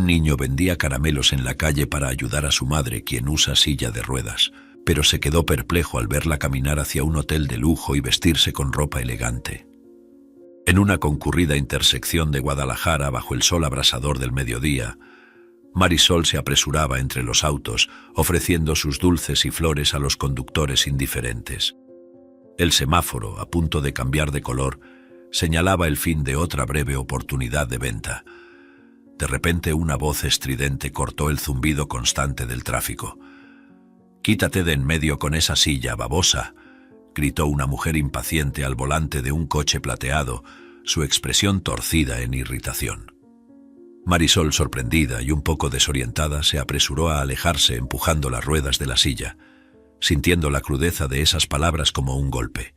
niño vendía caramelos en la calle para ayudar a su madre, quien usa silla de ruedas, pero se quedó perplejo al verla caminar hacia un hotel de lujo y vestirse con ropa elegante. En una concurrida intersección de Guadalajara, bajo el sol abrasador del mediodía, Marisol se apresuraba entre los autos, ofreciendo sus dulces y flores a los conductores indiferentes. El semáforo, a punto de cambiar de color, señalaba el fin de otra breve oportunidad de venta. De repente una voz estridente cortó el zumbido constante del tráfico. «Quítate de en medio con esa silla, babosa», gritó una mujer impaciente al volante de un coche plateado, su expresión torcida en irritación. Marisol, sorprendida y un poco desorientada, se apresuró a alejarse empujando las ruedas de la silla, sintiendo la crudeza de esas palabras como un golpe.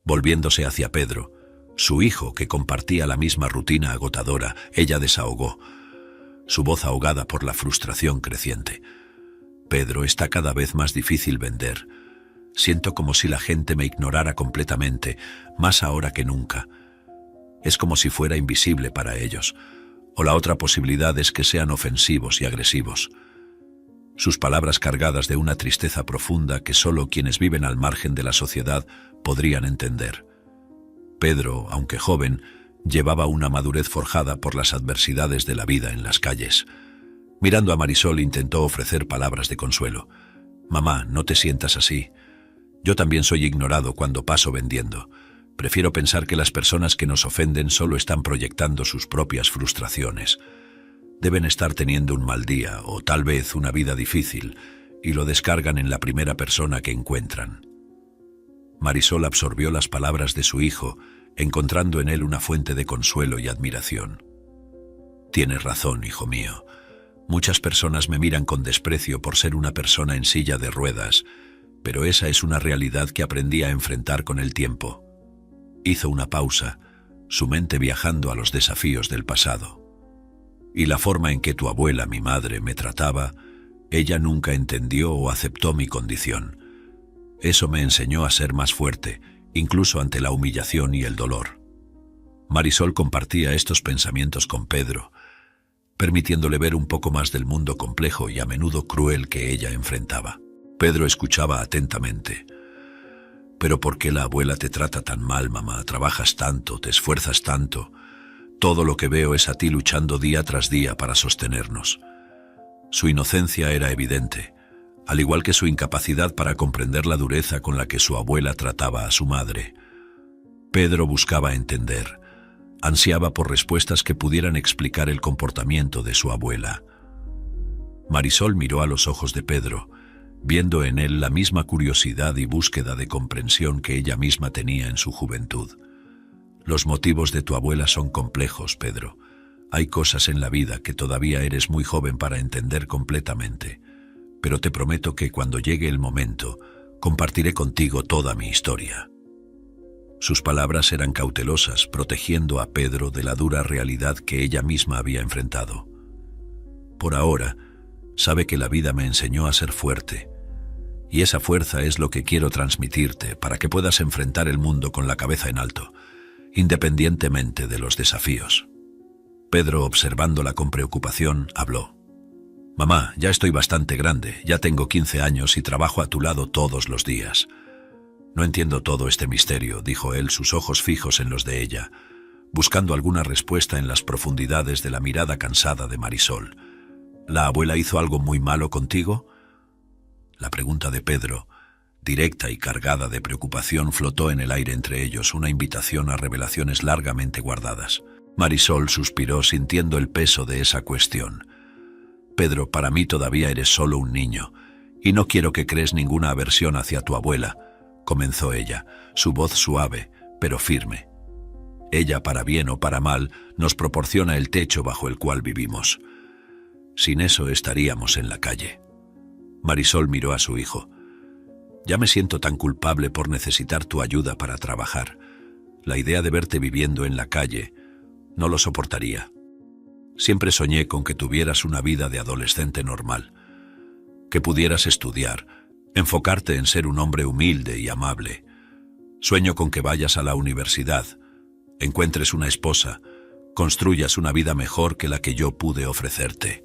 Volviéndose hacia Pedro, su hijo, que compartía la misma rutina agotadora, ella desahogó, su voz ahogada por la frustración creciente. «Pedro, está cada vez más difícil vender. Siento como si la gente me ignorara completamente, más ahora que nunca. Es como si fuera invisible para ellos. O la otra posibilidad es que sean ofensivos y agresivos». Sus palabras cargadas de una tristeza profunda que solo quienes viven al margen de la sociedad podrían entender. Pedro, aunque joven, llevaba una madurez forjada por las adversidades de la vida en las calles. Mirando a Marisol, intentó ofrecer palabras de consuelo. «Mamá, no te sientas así. Yo también soy ignorado cuando paso vendiendo. Prefiero pensar que las personas que nos ofenden solo están proyectando sus propias frustraciones. Deben estar teniendo un mal día o tal vez una vida difícil y lo descargan en la primera persona que encuentran». Marisol absorbió las palabras de su hijo, encontrando en él una fuente de consuelo y admiración. «Tienes razón, hijo mío. Muchas personas me miran con desprecio por ser una persona en silla de ruedas, pero esa es una realidad que aprendí a enfrentar con el tiempo». Hizo una pausa, su mente viajando a los desafíos del pasado. «Y la forma en que tu abuela, mi madre, me trataba, ella nunca entendió o aceptó mi condición. Eso me enseñó a ser más fuerte, incluso ante la humillación y el dolor». Marisol compartía estos pensamientos con Pedro, permitiéndole ver un poco más del mundo complejo y a menudo cruel que ella enfrentaba. Pedro escuchaba atentamente. «¿Pero por qué la abuela te trata tan mal, mamá? Trabajas tanto, te esfuerzas tanto. Todo lo que veo es a ti luchando día tras día para sostenernos». Su inocencia era evidente, al igual que su incapacidad para comprender la dureza con la que su abuela trataba a su madre. Pedro buscaba entender, ansiaba por respuestas que pudieran explicar el comportamiento de su abuela. Marisol miró a los ojos de Pedro, viendo en él la misma curiosidad y búsqueda de comprensión que ella misma tenía en su juventud. «Los motivos de tu abuela son complejos, Pedro. Hay cosas en la vida que todavía eres muy joven para entender completamente, pero te prometo que cuando llegue el momento, compartiré contigo toda mi historia». Sus palabras eran cautelosas, protegiendo a Pedro de la dura realidad que ella misma había enfrentado. «Por ahora, sabe que la vida me enseñó a ser fuerte, y esa fuerza es lo que quiero transmitirte para que puedas enfrentar el mundo con la cabeza en alto, independientemente de los desafíos». Pedro, observándola con preocupación, habló. «Mamá, ya estoy bastante grande, ya tengo 15 años y trabajo a tu lado todos los días. No entiendo todo este misterio», dijo él, sus ojos fijos en los de ella, buscando alguna respuesta en las profundidades de la mirada cansada de Marisol. «¿La abuela hizo algo muy malo contigo?». La pregunta de Pedro, directa y cargada de preocupación, flotó en el aire entre ellos, una invitación a revelaciones largamente guardadas. Marisol suspiró sintiendo el peso de esa cuestión. «Pedro, para mí todavía eres solo un niño, y no quiero que crees ninguna aversión hacia tu abuela», comenzó ella, su voz suave, pero firme. «Ella, para bien o para mal, nos proporciona el techo bajo el cual vivimos. Sin eso estaríamos en la calle». Marisol miró a su hijo. «Ya me siento tan culpable por necesitar tu ayuda para trabajar. La idea de verte viviendo en la calle, no lo soportaría. Siempre soñé con que tuvieras una vida de adolescente normal, que pudieras estudiar, enfocarte en ser un hombre humilde y amable. Sueño con que vayas a la universidad, encuentres una esposa, construyas una vida mejor que la que yo pude ofrecerte.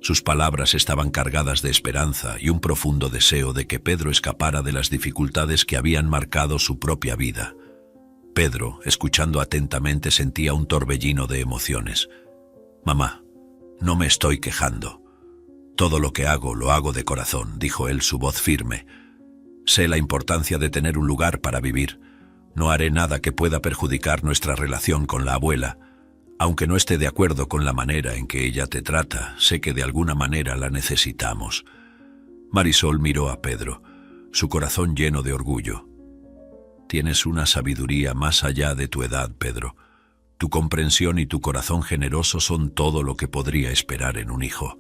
Sus palabras estaban cargadas de esperanza y un profundo deseo de que Pedro escapara de las dificultades que habían marcado su propia vida. Pedro, escuchando atentamente, sentía un torbellino de emociones. «Mamá, no me estoy quejando. Todo lo que hago, lo hago de corazón», dijo él, su voz firme. «Sé la importancia de tener un lugar para vivir. No haré nada que pueda perjudicar nuestra relación con la abuela. Aunque no esté de acuerdo con la manera en que ella te trata, sé que de alguna manera la necesitamos». Marisol miró a Pedro, su corazón lleno de orgullo. «Tienes una sabiduría más allá de tu edad, Pedro. Tu comprensión y tu corazón generoso son todo lo que podría esperar en un hijo».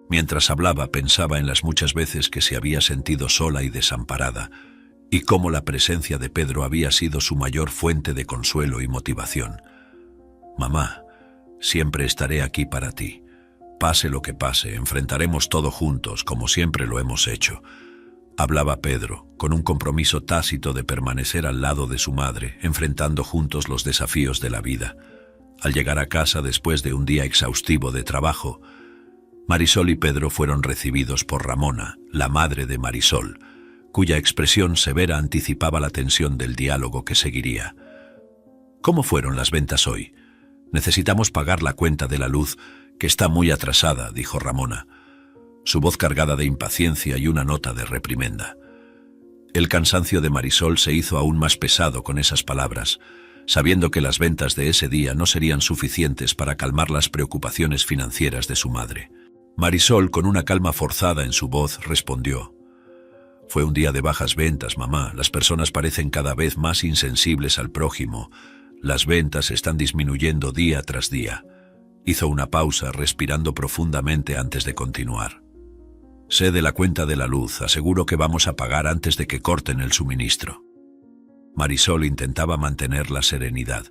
Mientras hablaba, pensaba en las muchas veces que se había sentido sola y desamparada, y cómo la presencia de Pedro había sido su mayor fuente de consuelo y motivación. «Mamá, siempre estaré aquí para ti. Pase lo que pase, enfrentaremos todo juntos, como siempre lo hemos hecho», hablaba Pedro, con un compromiso tácito de permanecer al lado de su madre, enfrentando juntos los desafíos de la vida. Al llegar a casa después de un día exhaustivo de trabajo, Marisol y Pedro fueron recibidos por Ramona, la madre de Marisol, cuya expresión severa anticipaba la tensión del diálogo que seguiría. «¿Cómo fueron las ventas hoy? Necesitamos pagar la cuenta de la luz, que está muy atrasada», dijo Ramona, su voz cargada de impaciencia y una nota de reprimenda. El cansancio de Marisol se hizo aún más pesado con esas palabras, sabiendo que las ventas de ese día no serían suficientes para calmar las preocupaciones financieras de su madre. Marisol, con una calma forzada en su voz, respondió: «Fue un día de bajas ventas, mamá. Las personas parecen cada vez más insensibles al prójimo. Las ventas están disminuyendo día tras día». Hizo una pausa, respirando profundamente antes de continuar. «Sé de la cuenta de la luz. Aseguro que vamos a pagar antes de que corten el suministro». Marisol intentaba mantener la serenidad.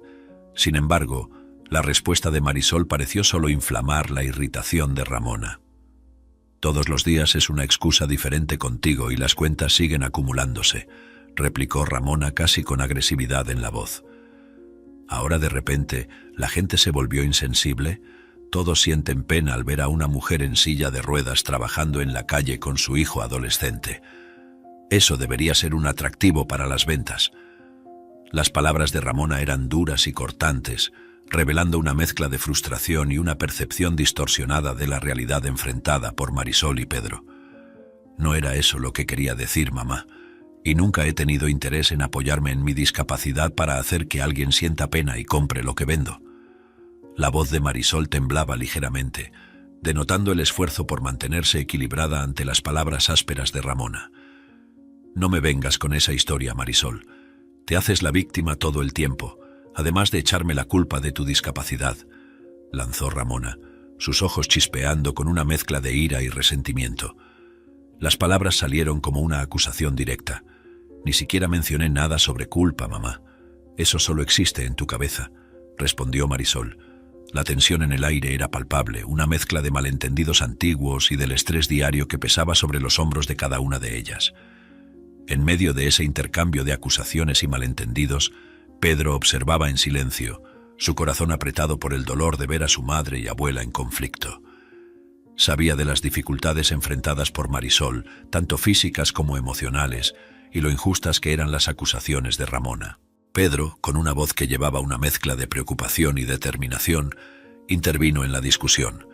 Sin embargo, la respuesta de Marisol pareció solo inflamar la irritación de Ramona. «Todos los días es una excusa diferente contigo y las cuentas siguen acumulándose», replicó Ramona casi con agresividad en la voz. Ahora de repente la gente se volvió insensible. Todos sienten pena al ver a una mujer en silla de ruedas trabajando en la calle con su hijo adolescente. Eso debería ser un atractivo para las ventas. Las palabras de Ramona eran duras y cortantes, revelando una mezcla de frustración y una percepción distorsionada de la realidad enfrentada por Marisol y Pedro. «No era eso lo que quería decir, mamá, y nunca he tenido interés en apoyarme en mi discapacidad para hacer que alguien sienta pena y compre lo que vendo». La voz de Marisol temblaba ligeramente, denotando el esfuerzo por mantenerse equilibrada ante las palabras ásperas de Ramona. «No me vengas con esa historia, Marisol. Te haces la víctima todo el tiempo, además de echarme la culpa de tu discapacidad», lanzó Ramona, sus ojos chispeando con una mezcla de ira y resentimiento. Las palabras salieron como una acusación directa. «Ni siquiera mencioné nada sobre culpa, mamá. Eso solo existe en tu cabeza», respondió Marisol. La tensión en el aire era palpable, una mezcla de malentendidos antiguos y del estrés diario que pesaba sobre los hombros de cada una de ellas. En medio de ese intercambio de acusaciones y malentendidos, Pedro observaba en silencio, su corazón apretado por el dolor de ver a su madre y abuela en conflicto. Sabía de las dificultades enfrentadas por Marisol, tanto físicas como emocionales, y lo injustas que eran las acusaciones de Ramona. Pedro, con una voz que llevaba una mezcla de preocupación y determinación, intervino en la discusión.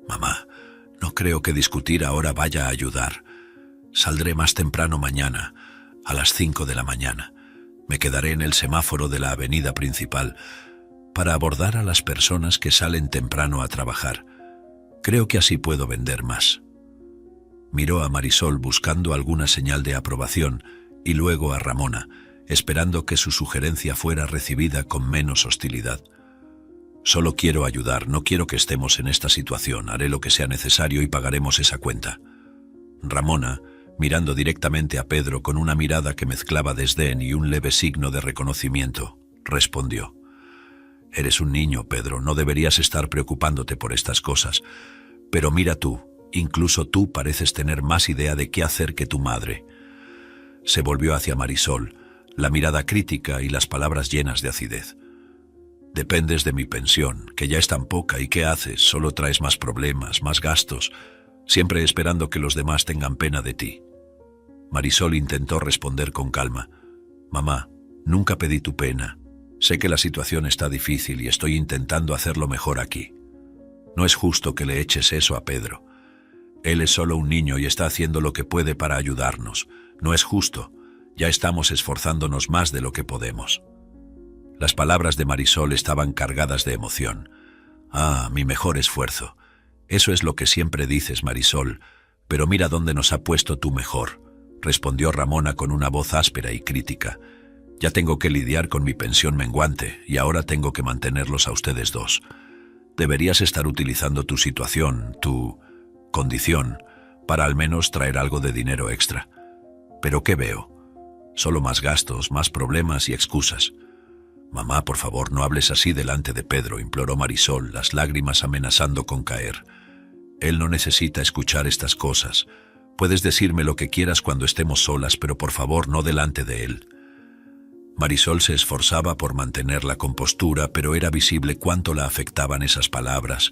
«Mamá, no creo que discutir ahora vaya a ayudar. Saldré más temprano mañana, a las 5 de la mañana. Me quedaré en el semáforo de la avenida principal para abordar a las personas que salen temprano a trabajar. Creo que así puedo vender más». Miró a Marisol buscando alguna señal de aprobación y luego a Ramona, esperando que su sugerencia fuera recibida con menos hostilidad. «Solo quiero ayudar, no quiero que estemos en esta situación. Haré lo que sea necesario y pagaremos esa cuenta». Ramona, mirando directamente a Pedro con una mirada que mezclaba desdén y un leve signo de reconocimiento, respondió: «Eres un niño, Pedro, no deberías estar preocupándote por estas cosas. Pero mira tú, incluso tú pareces tener más idea de qué hacer que tu madre». Se volvió hacia Marisol, la mirada crítica y las palabras llenas de acidez. Dependes de mi pensión, que ya es tan poca, ¿y qué haces? Solo traes más problemas, más gastos, siempre esperando que los demás tengan pena de ti. Marisol intentó responder con calma. Mamá, nunca pedí tu pena. Sé que la situación está difícil y estoy intentando hacerlo mejor aquí. No es justo que le eches eso a Pedro. Él es solo un niño y está haciendo lo que puede para ayudarnos. No es justo. Ya estamos esforzándonos más de lo que podemos. Las palabras de Marisol estaban cargadas de emoción. Ah, mi mejor esfuerzo. Eso es lo que siempre dices, Marisol, pero mira dónde nos ha puesto tu mejor, respondió Ramona con una voz áspera y crítica. Ya tengo que lidiar con mi pensión menguante y ahora tengo que mantenerlos a ustedes dos. Deberías estar utilizando tu situación, tu condición, para al menos traer algo de dinero extra. ¿Pero qué veo? Solo más gastos, más problemas y excusas. Mamá, por favor, no hables así delante de Pedro, imploró Marisol, las lágrimas amenazando con caer. Él no necesita escuchar estas cosas. Puedes decirme lo que quieras cuando estemos solas, pero por favor no delante de él. Marisol se esforzaba por mantener la compostura, pero era visible cuánto la afectaban esas palabras,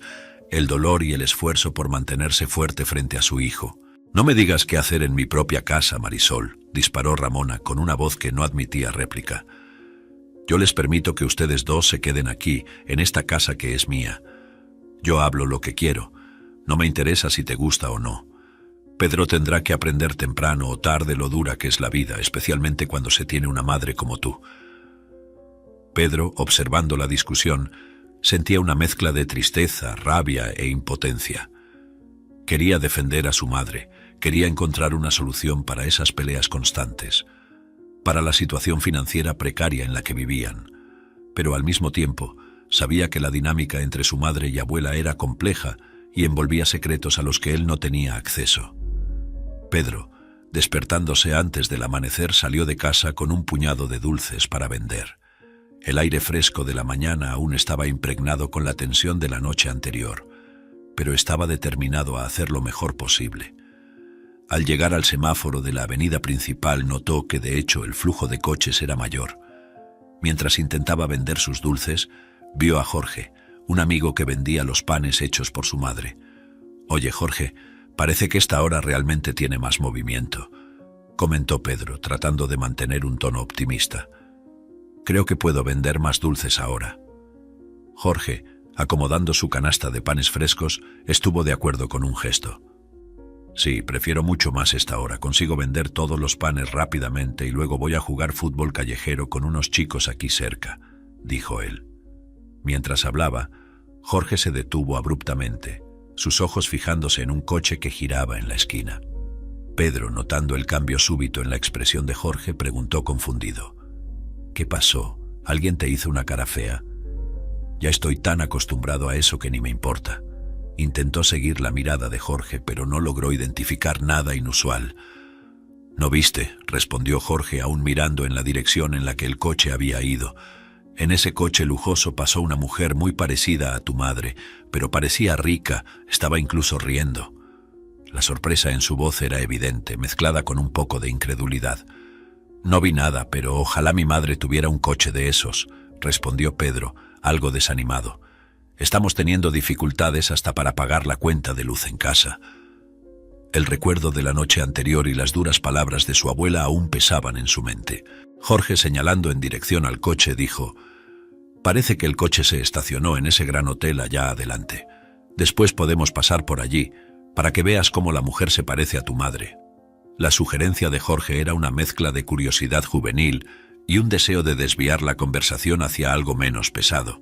el dolor y el esfuerzo por mantenerse fuerte frente a su hijo. No me digas qué hacer en mi propia casa, Marisol, disparó Ramona con una voz que no admitía réplica. Yo les permito que ustedes dos se queden aquí, en esta casa que es mía. Yo hablo lo que quiero. No me interesa si te gusta o no. Pedro tendrá que aprender temprano o tarde lo dura que es la vida, especialmente cuando se tiene una madre como tú. Pedro, observando la discusión, sentía una mezcla de tristeza, rabia e impotencia. Quería defender a su madre, quería encontrar una solución para esas peleas constantes, para la situación financiera precaria en la que vivían, pero al mismo tiempo sabía que la dinámica entre su madre y abuela era compleja y envolvía secretos a los que él no tenía acceso. Pedro, despertándose antes del amanecer, salió de casa con un puñado de dulces para vender. El aire fresco de la mañana aún estaba impregnado con la tensión de la noche anterior, pero estaba determinado a hacer lo mejor posible. Al llegar al semáforo de la avenida principal notó que de hecho el flujo de coches era mayor. Mientras intentaba vender sus dulces, vio a Jorge, un amigo que vendía los panes hechos por su madre. «Oye, Jorge, parece que esta hora realmente tiene más movimiento», comentó Pedro, tratando de mantener un tono optimista. «Creo que puedo vender más dulces ahora». Jorge, acomodando su canasta de panes frescos, estuvo de acuerdo con un gesto. «Sí, prefiero mucho más esta hora. Consigo vender todos los panes rápidamente y luego voy a jugar fútbol callejero con unos chicos aquí cerca», dijo él. Mientras hablaba, Jorge se detuvo abruptamente, sus ojos fijándose en un coche que giraba en la esquina. Pedro, notando el cambio súbito en la expresión de Jorge, preguntó confundido: «¿Qué pasó? ¿Alguien te hizo una cara fea?» «Ya estoy tan acostumbrado a eso que ni me importa». Intentó seguir la mirada de Jorge, pero no logró identificar nada inusual. «¿No viste?», respondió Jorge, aún mirando en la dirección en la que el coche había ido. «En ese coche lujoso pasó una mujer muy parecida a tu madre, pero parecía rica, estaba incluso riendo». La sorpresa en su voz era evidente, mezclada con un poco de incredulidad. «No vi nada, pero ojalá mi madre tuviera un coche de esos», respondió Pedro, algo desanimado. «Estamos teniendo dificultades hasta para pagar la cuenta de luz en casa». El recuerdo de la noche anterior y las duras palabras de su abuela aún pesaban en su mente. Jorge, señalando en dirección al coche, dijo: «Parece que el coche se estacionó en ese gran hotel allá adelante. Después podemos pasar por allí, para que veas cómo la mujer se parece a tu madre». La sugerencia de Jorge era una mezcla de curiosidad juvenil y un deseo de desviar la conversación hacia algo menos pesado.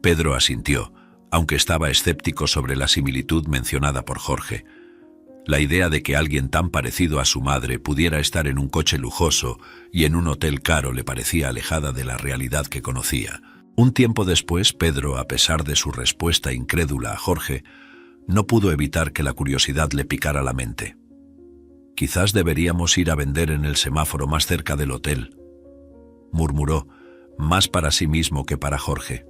Pedro asintió, aunque estaba escéptico sobre la similitud mencionada por Jorge. La idea de que alguien tan parecido a su madre pudiera estar en un coche lujoso y en un hotel caro le parecía alejada de la realidad que conocía. Un tiempo después, Pedro, a pesar de su respuesta incrédula a Jorge, no pudo evitar que la curiosidad le picara la mente. «Quizás deberíamos ir a vender en el semáforo más cerca del hotel», murmuró, más para sí mismo que para Jorge.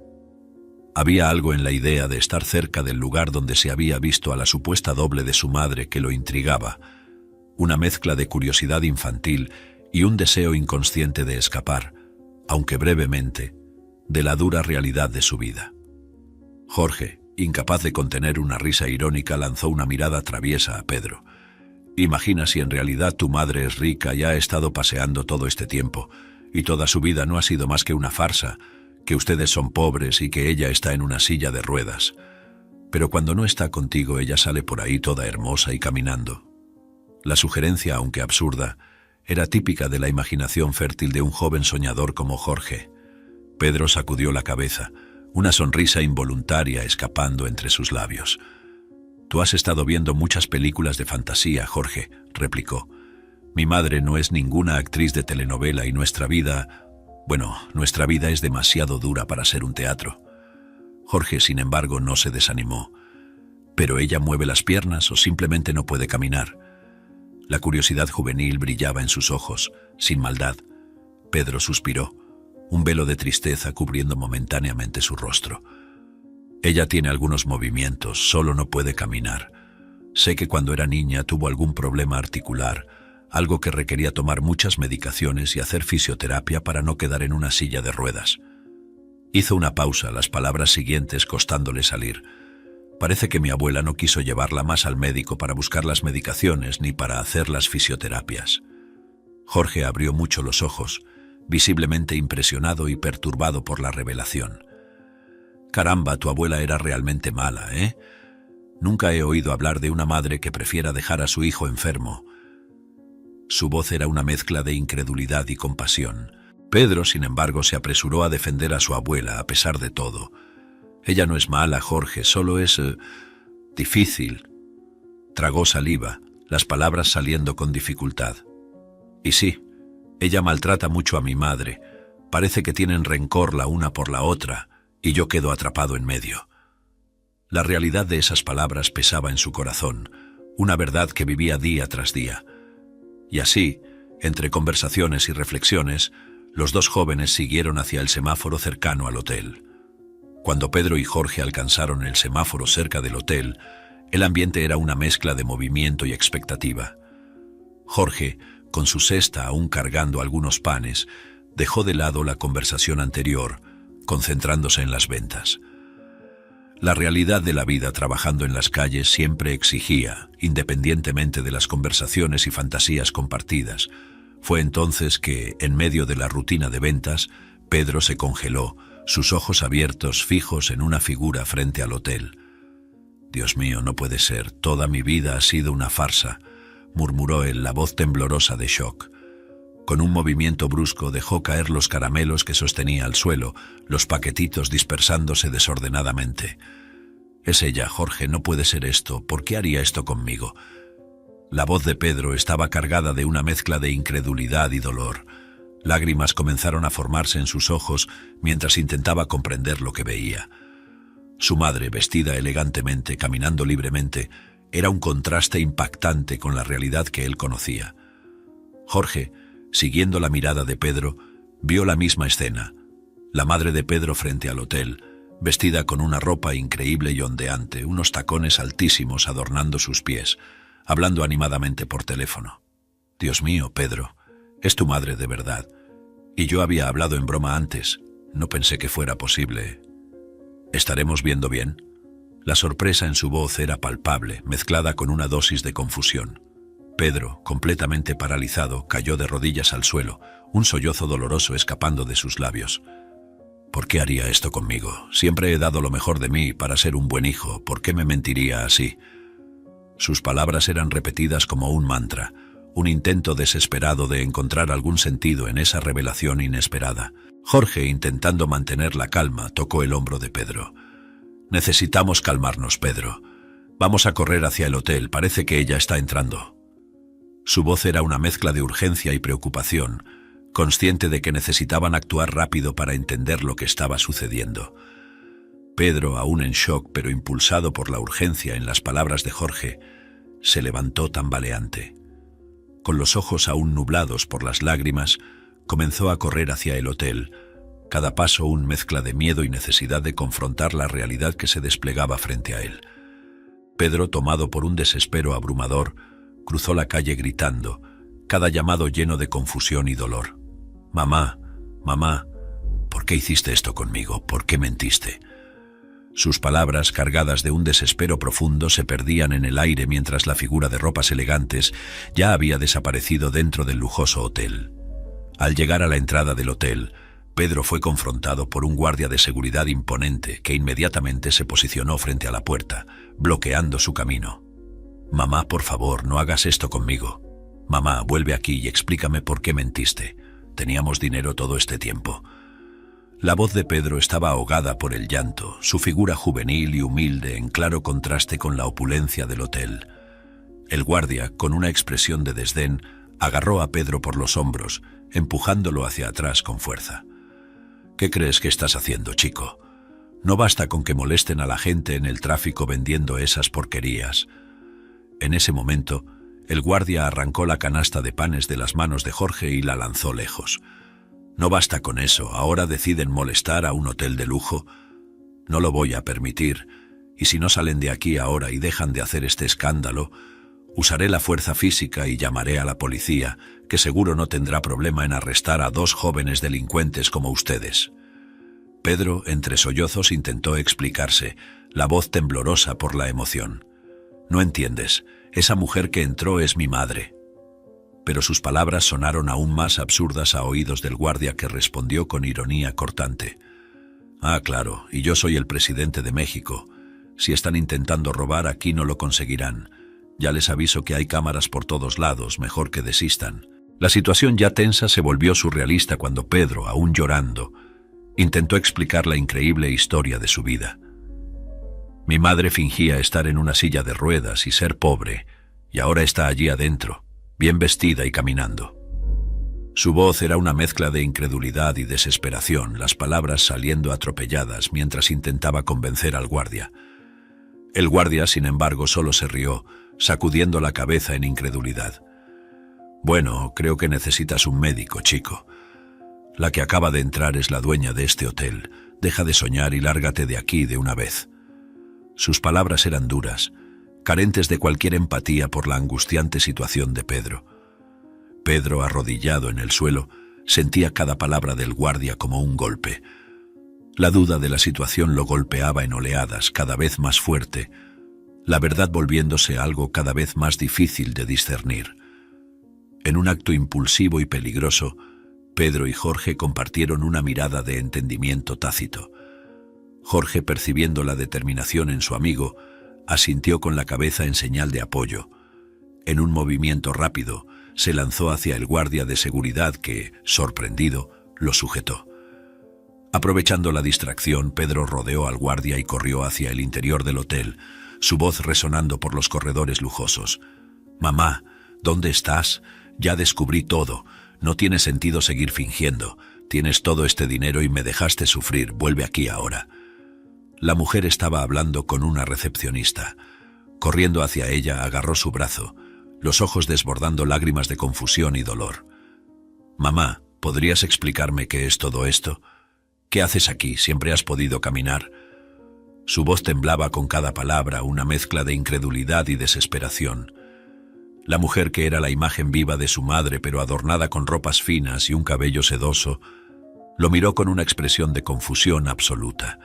Había algo en la idea de estar cerca del lugar donde se había visto a la supuesta doble de su madre que lo intrigaba, una mezcla de curiosidad infantil y un deseo inconsciente de escapar, aunque brevemente, de la dura realidad de su vida. Jorge, incapaz de contener una risa irónica, lanzó una mirada traviesa a Pedro. Imagina si en realidad tu madre es rica y ha estado paseando todo este tiempo, y toda su vida no ha sido más que una farsa, que ustedes son pobres y que ella está en una silla de ruedas. Pero cuando no está contigo, ella sale por ahí toda hermosa y caminando. La sugerencia, aunque absurda, era típica de la imaginación fértil de un joven soñador como Jorge. Pedro sacudió la cabeza, una sonrisa involuntaria escapando entre sus labios. «Tú has estado viendo muchas películas de fantasía, Jorge», replicó. «Mi madre no es ninguna actriz de telenovela y nuestra vida es demasiado dura para ser un teatro». Jorge, sin embargo, no se desanimó. ¿Pero ella mueve las piernas o simplemente no puede caminar? La curiosidad juvenil brillaba en sus ojos, sin maldad. Pedro suspiró, un velo de tristeza cubriendo momentáneamente su rostro. «Ella tiene algunos movimientos, solo no puede caminar. Sé que cuando era niña tuvo algún problema articular, algo que requería tomar muchas medicaciones y hacer fisioterapia para no quedar en una silla de ruedas». Hizo una pausa, las palabras siguientes costándole salir. «Parece que mi abuela no quiso llevarla más al médico para buscar las medicaciones ni para hacer las fisioterapias». Jorge abrió mucho los ojos, visiblemente impresionado y perturbado por la revelación. «Caramba, tu abuela era realmente mala, ¿eh? Nunca he oído hablar de una madre que prefiera dejar a su hijo enfermo». Su voz era una mezcla de incredulidad y compasión. Pedro, sin embargo, se apresuró a defender a su abuela a pesar de todo. «Ella no es mala, Jorge, solo es difícil». Tragó saliva, las palabras saliendo con dificultad. «Y sí, ella maltrata mucho a mi madre. Parece que tienen rencor la una por la otra, y yo quedo atrapado en medio». La realidad de esas palabras pesaba en su corazón, una verdad que vivía día tras día. Y así, entre conversaciones y reflexiones, los dos jóvenes siguieron hacia el semáforo cercano al hotel. Cuando Pedro y Jorge alcanzaron el semáforo cerca del hotel, el ambiente era una mezcla de movimiento y expectativa. Jorge, con su cesta aún cargando algunos panes, dejó de lado la conversación anterior, concentrándose en las ventas. La realidad de la vida trabajando en las calles siempre exigía, independientemente de las conversaciones y fantasías compartidas. Fue entonces que, en medio de la rutina de ventas, Pedro se congeló, sus ojos abiertos fijos en una figura frente al hotel. «Dios mío, no puede ser, toda mi vida ha sido una farsa», murmuró él, la voz temblorosa de shock. Con un movimiento brusco dejó caer los caramelos que sostenía al suelo, los paquetitos dispersándose desordenadamente. «Es ella, Jorge, no puede ser esto, ¿por qué haría esto conmigo?». La voz de Pedro estaba cargada de una mezcla de incredulidad y dolor. Lágrimas comenzaron a formarse en sus ojos mientras intentaba comprender lo que veía. Su madre, vestida elegantemente, caminando libremente, era un contraste impactante con la realidad que él conocía. Jorge, siguiendo la mirada de Pedro, vio la misma escena. La madre de Pedro frente al hotel, vestida con una ropa increíble y ondeante, unos tacones altísimos adornando sus pies, hablando animadamente por teléfono. «Dios mío, Pedro, es tu madre de verdad. Y yo había hablado en broma antes. No pensé que fuera posible. ¿Estaremos viendo bien?». La sorpresa en su voz era palpable, mezclada con una dosis de confusión. Pedro, completamente paralizado, cayó de rodillas al suelo, un sollozo doloroso escapando de sus labios. «¿Por qué haría esto conmigo? Siempre he dado lo mejor de mí para ser un buen hijo. ¿Por qué me mentiría así?». Sus palabras eran repetidas como un mantra, un intento desesperado de encontrar algún sentido en esa revelación inesperada. Jorge, intentando mantener la calma, tocó el hombro de Pedro. «Necesitamos calmarnos, Pedro. Vamos a correr hacia el hotel, parece que ella está entrando». Su voz era una mezcla de urgencia y preocupación, consciente de que necesitaban actuar rápido para entender lo que estaba sucediendo. Pedro, aún en shock pero impulsado por la urgencia en las palabras de Jorge, se levantó tambaleante. Con los ojos aún nublados por las lágrimas, comenzó a correr hacia el hotel, cada paso una mezcla de miedo y necesidad de confrontar la realidad que se desplegaba frente a él. Pedro, tomado por un desespero abrumador, cruzó la calle gritando, cada llamado lleno de confusión y dolor. «Mamá, mamá, ¿por qué hiciste esto conmigo? ¿Por qué mentiste? Sus palabras, cargadas de un desespero profundo, se perdían en el aire mientras la figura de ropas elegantes ya había desaparecido dentro del lujoso hotel. Al llegar a la entrada del hotel, Pedro fue confrontado por un guardia de seguridad imponente que inmediatamente se posicionó frente a la puerta, bloqueando su camino. «Mamá, por favor, no hagas esto conmigo. Mamá, vuelve aquí y explícame por qué mentiste. Teníamos dinero todo este tiempo». La voz de Pedro estaba ahogada por el llanto, su figura juvenil y humilde en claro contraste con la opulencia del hotel. El guardia, con una expresión de desdén, agarró a Pedro por los hombros, empujándolo hacia atrás con fuerza. «¿Qué crees que estás haciendo, chico? No basta con que molesten a la gente en el tráfico vendiendo esas porquerías». En ese momento, el guardia arrancó la canasta de panes de las manos de Jorge y la lanzó lejos. «No basta con eso, ahora deciden molestar a un hotel de lujo. No lo voy a permitir, y si no salen de aquí ahora y dejan de hacer este escándalo, usaré la fuerza física y llamaré a la policía, que seguro no tendrá problema en arrestar a 2 jóvenes delincuentes como ustedes». Pedro, entre sollozos, intentó explicarse, la voz temblorosa por la emoción. «No entiendes, esa mujer que entró es mi madre». Pero sus palabras sonaron aún más absurdas a oídos del guardia, que respondió con ironía cortante. «Ah, claro, y yo soy el presidente de México. Si están intentando robar, aquí no lo conseguirán. Ya les aviso que hay cámaras por todos lados, mejor que desistan». La situación ya tensa se volvió surrealista cuando Pedro, aún llorando, intentó explicar la increíble historia de su vida. «Mi madre fingía estar en una silla de ruedas y ser pobre, y ahora está allí adentro, bien vestida y caminando». Su voz era una mezcla de incredulidad y desesperación, las palabras saliendo atropelladas mientras intentaba convencer al guardia. El guardia, sin embargo, solo se rió, sacudiendo la cabeza en incredulidad. «Bueno, creo que necesitas un médico, chico. La que acaba de entrar es la dueña de este hotel. Deja de soñar y lárgate de aquí de una vez». Sus palabras eran duras, carentes de cualquier empatía por la angustiante situación de Pedro. Pedro, arrodillado en el suelo, sentía cada palabra del guardia como un golpe. La duda de la situación lo golpeaba en oleadas, cada vez más fuerte, la verdad volviéndose algo cada vez más difícil de discernir. En un acto impulsivo y peligroso, Pedro y Jorge compartieron una mirada de entendimiento tácito. Jorge, percibiendo la determinación en su amigo, asintió con la cabeza en señal de apoyo. En un movimiento rápido, se lanzó hacia el guardia de seguridad que, sorprendido, lo sujetó. Aprovechando la distracción, Pedro rodeó al guardia y corrió hacia el interior del hotel, su voz resonando por los corredores lujosos. «Mamá, ¿dónde estás? Ya descubrí todo. No tiene sentido seguir fingiendo. Tienes todo este dinero y me dejaste sufrir. Vuelve aquí ahora». La mujer estaba hablando con una recepcionista. Corriendo hacia ella, agarró su brazo, los ojos desbordando lágrimas de confusión y dolor. «Mamá, ¿podrías explicarme qué es todo esto? ¿Qué haces aquí? ¿Siempre has podido caminar?». Su voz temblaba con cada palabra, una mezcla de incredulidad y desesperación. La mujer, que era la imagen viva de su madre, pero adornada con ropas finas y un cabello sedoso, lo miró con una expresión de confusión absoluta.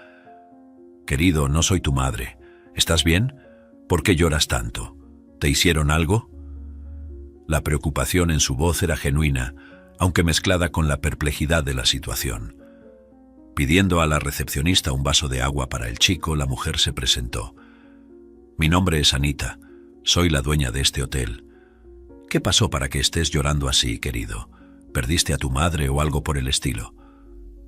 «Querido, no soy tu madre. ¿Estás bien? ¿Por qué lloras tanto? ¿Te hicieron algo?». La preocupación en su voz era genuina, aunque mezclada con la perplejidad de la situación. Pidiendo a la recepcionista un vaso de agua para el chico, la mujer se presentó. «Mi nombre es Anita. Soy la dueña de este hotel. ¿Qué pasó para que estés llorando así, querido? ¿Perdiste a tu madre o algo por el estilo?».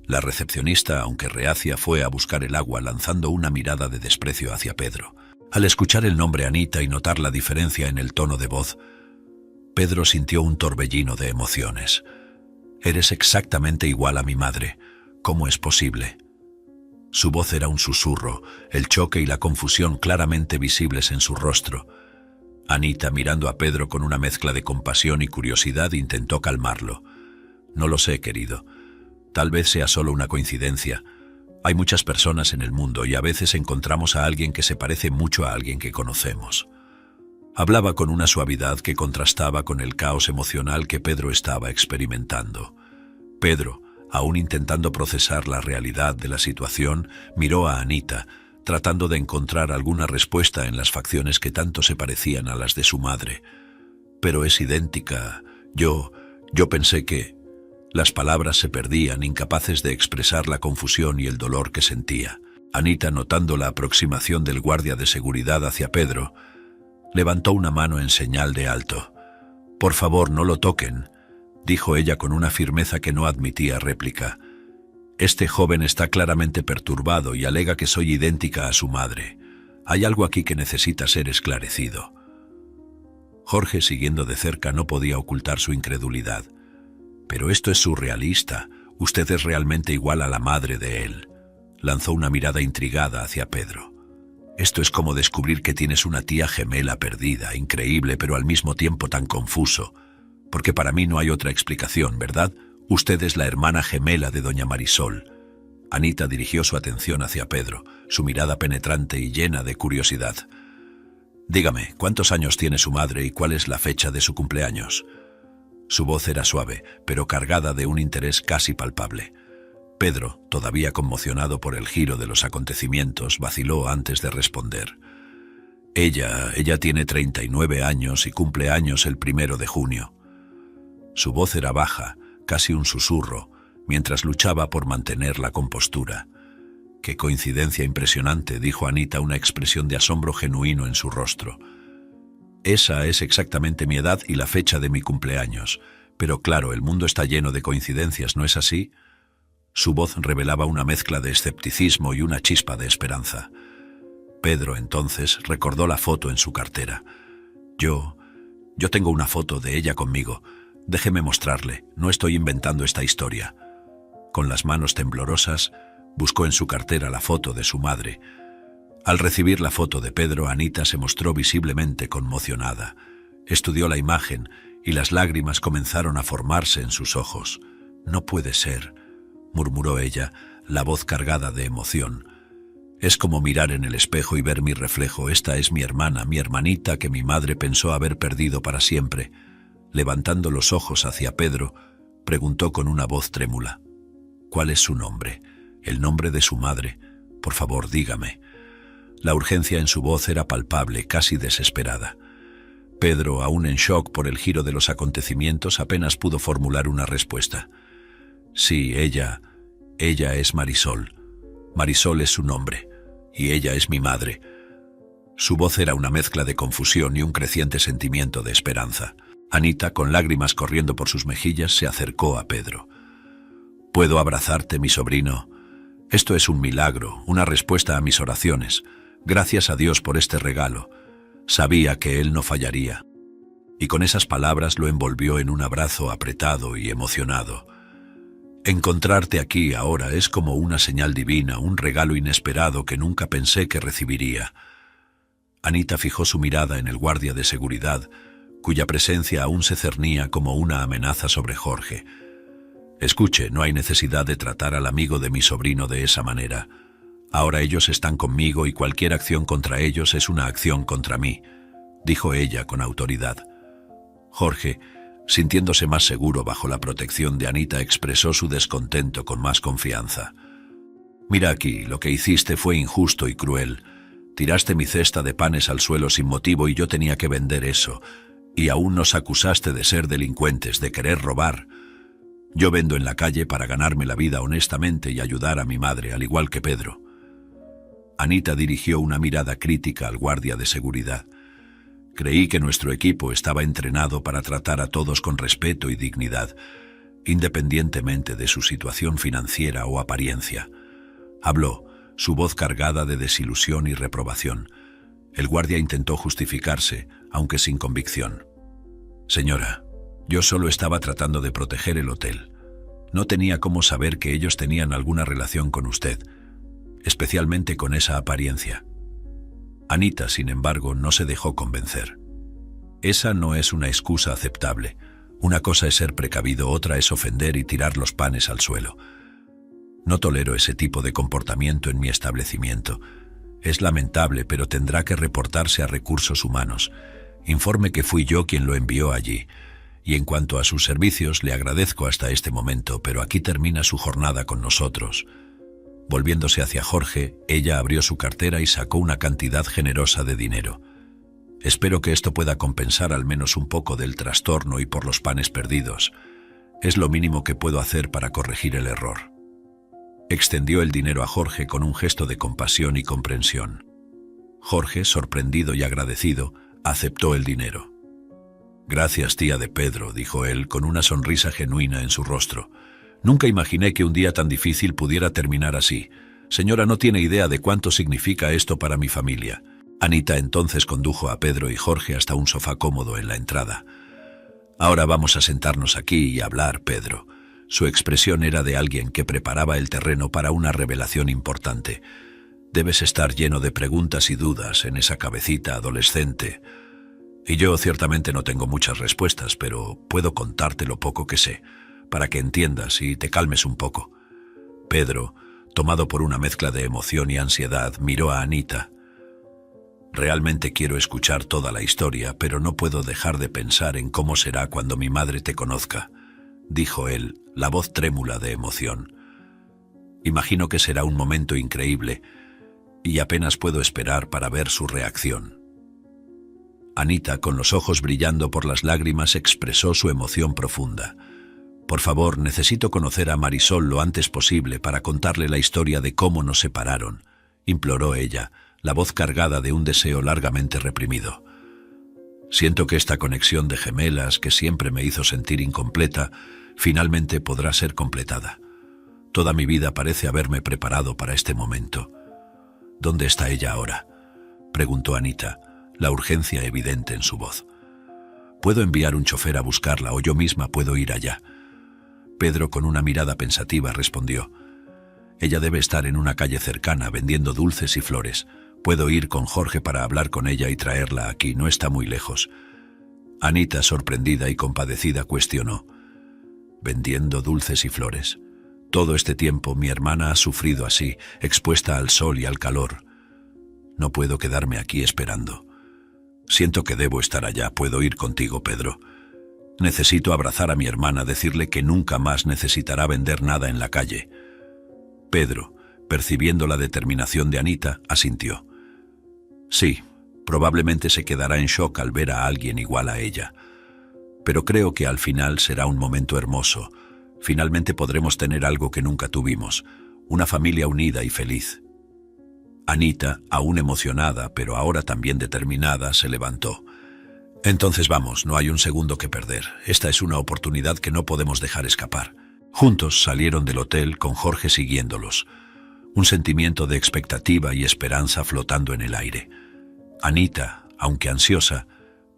La recepcionista, aunque reacia, fue a buscar el agua, lanzando una mirada de desprecio hacia Pedro. Al escuchar el nombre Anita y notar la diferencia en el tono de voz, Pedro sintió un torbellino de emociones. «Eres exactamente igual a mi madre. ¿Cómo es posible?». Su voz era un susurro, el choque y la confusión claramente visibles en su rostro. Anita, mirando a Pedro con una mezcla de compasión y curiosidad, intentó calmarlo. «No lo sé, querido. Tal vez sea solo una coincidencia. Hay muchas personas en el mundo y a veces encontramos a alguien que se parece mucho a alguien que conocemos». Hablaba con una suavidad que contrastaba con el caos emocional que Pedro estaba experimentando. Pedro, Aún intentando procesar la realidad de la situación, miró a Anita, tratando de encontrar alguna respuesta en las facciones que tanto se parecían a las de su madre. Pero es idéntica. Yo pensé que... Las palabras se perdían, incapaces de expresar la confusión y el dolor que sentía. Anita, notando la aproximación del guardia de seguridad hacia Pedro, levantó una mano en señal de alto. «Por favor, no lo toquen», dijo ella con una firmeza que no admitía réplica. «Este joven está claramente perturbado y alega que soy idéntica a su madre. Hay algo aquí que necesita ser esclarecido». Jorge, siguiendo de cerca, no podía ocultar su incredulidad. «Pero esto es surrealista. Usted es realmente igual a la madre de él». Lanzó una mirada intrigada hacia Pedro. «Esto es como descubrir que tienes una tía gemela perdida, increíble, pero al mismo tiempo tan confuso. Porque para mí no hay otra explicación, ¿verdad? Usted es la hermana gemela de doña Marisol». Anita dirigió su atención hacia Pedro, su mirada penetrante y llena de curiosidad. «Dígame, ¿cuántos años tiene su madre y cuál es la fecha de su cumpleaños?». Su voz era suave, pero cargada de un interés casi palpable. Pedro, todavía conmocionado por el giro de los acontecimientos, vaciló antes de responder. Ella tiene 39 años y cumple años el 1 de junio. Su voz era baja, casi un susurro, mientras luchaba por mantener la compostura. «Qué coincidencia impresionante», dijo Anita, una expresión de asombro genuino en su rostro. «Esa es exactamente mi edad y la fecha de mi cumpleaños. Pero claro, el mundo está lleno de coincidencias, ¿no es así?». Su voz revelaba una mezcla de escepticismo y una chispa de esperanza. Pedro, entonces, recordó la foto en su cartera. Yo tengo una foto de ella conmigo. Déjeme mostrarle, no estoy inventando esta historia». Con las manos temblorosas, buscó en su cartera la foto de su madre. Al recibir la foto de Pedro, Anita se mostró visiblemente conmocionada. Estudió la imagen y las lágrimas comenzaron a formarse en sus ojos. «No puede ser», murmuró ella, la voz cargada de emoción. «Es como mirar en el espejo y ver mi reflejo. Esta es mi hermana, mi hermanita que mi madre pensó haber perdido para siempre». Levantando los ojos hacia Pedro, preguntó con una voz trémula: «¿Cuál es su nombre? El nombre de su madre. Por favor, dígame». La urgencia en su voz era palpable, casi desesperada. Pedro, aún en shock por el giro de los acontecimientos, apenas pudo formular una respuesta. «Sí, ella es Marisol. Marisol es su nombre, y ella es mi madre». Su voz era una mezcla de confusión y un creciente sentimiento de esperanza. Anita, con lágrimas corriendo por sus mejillas, se acercó a Pedro. «¿Puedo abrazarte, mi sobrino? Esto es un milagro, una respuesta a mis oraciones. Gracias a Dios por este regalo. Sabía que él no fallaría». Y con esas palabras lo envolvió en un abrazo apretado y emocionado. «Encontrarte aquí ahora es como una señal divina, un regalo inesperado que nunca pensé que recibiría». Anita fijó su mirada en el guardia de seguridad, cuya presencia aún se cernía como una amenaza sobre Jorge. «Escuche, no hay necesidad de tratar al amigo de mi sobrino de esa manera. Ahora ellos están conmigo y cualquier acción contra ellos es una acción contra mí», dijo ella con autoridad. Jorge, sintiéndose más seguro bajo la protección de Anita, expresó su descontento con más confianza. «Mira aquí, lo que hiciste fue injusto y cruel. Tiraste mi cesta de panes al suelo sin motivo y yo tenía que vender eso. Y aún nos acusaste de ser delincuentes, de querer robar. Yo vendo en la calle para ganarme la vida honestamente y ayudar a mi madre, al igual que Pedro». Anita dirigió una mirada crítica al guardia de seguridad. «Creí que nuestro equipo estaba entrenado para tratar a todos con respeto y dignidad, independientemente de su situación financiera o apariencia». Habló, su voz cargada de desilusión y reprobación. El guardia intentó justificarse, aunque sin convicción. «Señora, yo solo estaba tratando de proteger el hotel. No tenía cómo saber que ellos tenían alguna relación con usted, especialmente con esa apariencia». Anita, sin embargo, no se dejó convencer. «Esa no es una excusa aceptable. Una cosa es ser precavido, otra es ofender y tirar los panes al suelo. No tolero ese tipo de comportamiento en mi establecimiento. Es lamentable, pero tendrá que reportarse a Recursos Humanos. Informe que fui yo quien lo envió allí. y en cuanto a sus servicios le agradezco hasta este momento, pero aquí termina su jornada con nosotros. Volviéndose hacia Jorge, ella abrió su cartera y sacó una cantidad generosa de dinero. Espero que esto pueda compensar al menos un poco del trastorno y por los panes perdidos. Es lo mínimo que puedo hacer para corregir el error. Extendió el dinero a Jorge con un gesto de compasión y comprensión. Jorge, sorprendido y agradecido, aceptó el dinero. «Gracias, tía de Pedro», dijo él con una sonrisa genuina en su rostro. «Nunca imaginé que un día tan difícil pudiera terminar así. Señora, no tiene idea de cuánto significa esto para mi familia». Anita entonces condujo a Pedro y Jorge hasta un sofá cómodo en la entrada. «Ahora vamos a sentarnos aquí y hablar, Pedro». Su expresión era de alguien que preparaba el terreno para una revelación importante. «Debes estar lleno de preguntas y dudas en esa cabecita adolescente. Y yo ciertamente no tengo muchas respuestas, pero puedo contarte lo poco que sé, para que entiendas y te calmes un poco». Pedro, tomado por una mezcla de emoción y ansiedad, miró a Anita. «Realmente quiero escuchar toda la historia, pero no puedo dejar de pensar en cómo será cuando mi madre te conozca», dijo él, la voz trémula de emoción. «Imagino que será un momento increíble y apenas puedo esperar para ver su reacción». Anita, con los ojos brillando por las lágrimas, expresó su emoción profunda. «Por favor, necesito conocer a Marisol lo antes posible para contarle la historia de cómo nos separaron», imploró ella, la voz cargada de un deseo largamente reprimido. «Siento que esta conexión de gemelas que siempre me hizo sentir incompleta, finalmente podrá ser completada. Toda mi vida parece haberme preparado para este momento». «¿Dónde está ella ahora?», preguntó Anita, la urgencia evidente en su voz. «Puedo enviar un chofer a buscarla o yo misma puedo ir allá». Pedro, con una mirada pensativa, respondió: «Ella debe estar en una calle cercana vendiendo dulces y flores. Puedo ir con Jorge para hablar con ella y traerla aquí, no está muy lejos». Anita, sorprendida y compadecida, cuestionó: «¿Vendiendo dulces y flores? Todo este tiempo mi hermana ha sufrido así, expuesta al sol y al calor. No puedo quedarme aquí esperando. Siento que debo estar allá. ¿Puedo ir contigo, Pedro? Necesito abrazar a mi hermana, decirle que nunca más necesitará vender nada en la calle». Pedro, percibiendo la determinación de Anita, asintió. «Sí, probablemente se quedará en shock al ver a alguien igual a ella. Pero creo que al final será un momento hermoso. Finalmente podremos tener algo que nunca tuvimos, una familia unida y feliz». Anita, aún emocionada, pero ahora también determinada, se levantó. «Entonces vamos, no hay un segundo que perder. Esta es una oportunidad que no podemos dejar escapar». Juntos salieron del hotel con Jorge siguiéndolos, un sentimiento de expectativa y esperanza flotando en el aire. Anita, aunque ansiosa,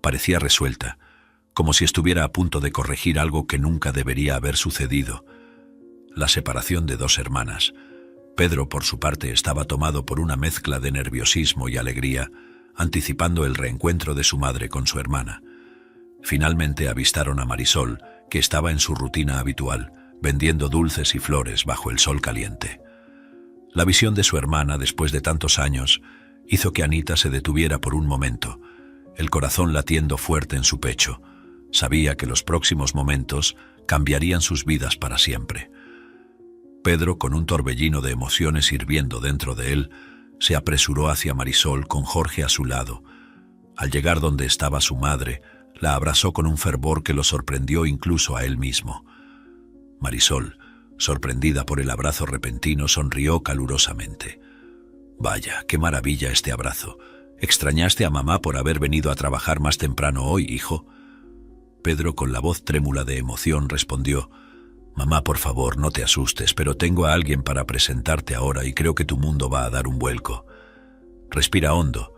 parecía resuelta, como si estuviera a punto de corregir algo que nunca debería haber sucedido: la separación de dos hermanas. Pedro, por su parte, estaba tomado por una mezcla de nerviosismo y alegría, anticipando el reencuentro de su madre con su hermana. Finalmente avistaron a Marisol, que estaba en su rutina habitual, vendiendo dulces y flores bajo el sol caliente. La visión de su hermana, después de tantos años, hizo que Anita se detuviera por un momento, el corazón latiendo fuerte en su pecho. Sabía que los próximos momentos cambiarían sus vidas para siempre. Pedro, con un torbellino de emociones hirviendo dentro de él, se apresuró hacia Marisol con Jorge a su lado. Al llegar donde estaba su madre, la abrazó con un fervor que lo sorprendió incluso a él mismo. Marisol, sorprendida por el abrazo repentino, sonrió calurosamente. «Vaya, qué maravilla este abrazo. ¿Extrañaste a mamá por haber venido a trabajar más temprano hoy, hijo?». Pedro, con la voz trémula de emoción, respondió: «Mamá, por favor, no te asustes, pero tengo a alguien para presentarte ahora y creo que tu mundo va a dar un vuelco. Respira hondo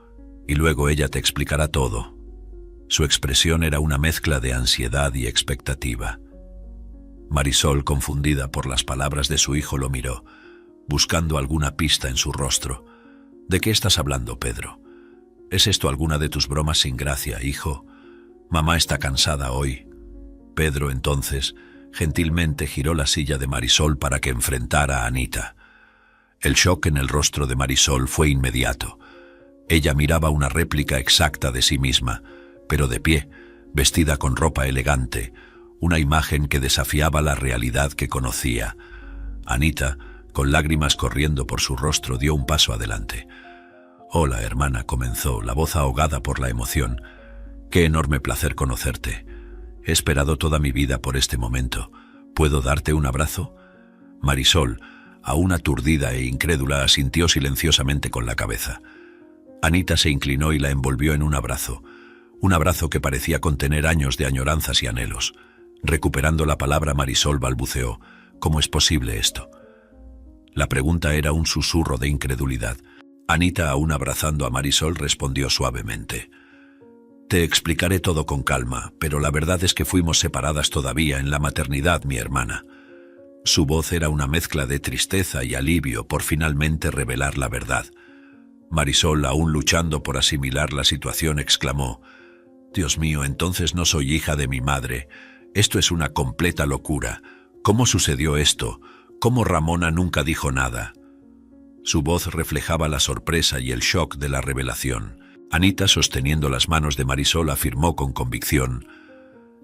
y luego ella te explicará todo». Su expresión era una mezcla de ansiedad y expectativa. Marisol, confundida por las palabras de su hijo, lo miró, buscando alguna pista en su rostro. «¿De qué estás hablando, Pedro? ¿Es esto alguna de tus bromas sin gracia, hijo? Mamá está cansada hoy». Pedro, entonces, gentilmente giró la silla de Marisol para que enfrentara a Anita. El shock en el rostro de Marisol fue inmediato. Ella miraba una réplica exacta de sí misma, pero de pie, vestida con ropa elegante, una imagen que desafiaba la realidad que conocía. Anita, con lágrimas corriendo por su rostro, dio un paso adelante. «Hola, hermana», comenzó, la voz ahogada por la emoción. «Qué enorme placer conocerte. He esperado toda mi vida por este momento. ¿Puedo darte un abrazo?» Marisol, aún aturdida e incrédula, asintió silenciosamente con la cabeza. Anita se inclinó y la envolvió en un abrazo que parecía contener años de añoranzas y anhelos. Recuperando la palabra, Marisol balbuceó: «¿Cómo es posible esto?». La pregunta era un susurro de incredulidad. Anita, aún abrazando a Marisol, respondió suavemente: «Te explicaré todo con calma, pero la verdad es que fuimos separadas todavía en la maternidad, mi hermana». Su voz era una mezcla de tristeza y alivio por finalmente revelar la verdad. Marisol, aún luchando por asimilar la situación, exclamó: «Dios mío, entonces no soy hija de mi madre. Esto es una completa locura. ¿Cómo sucedió esto? ¿Cómo Ramona nunca dijo nada?». Su voz reflejaba la sorpresa y el shock de la revelación. Anita, sosteniendo las manos de Marisol, afirmó con convicción: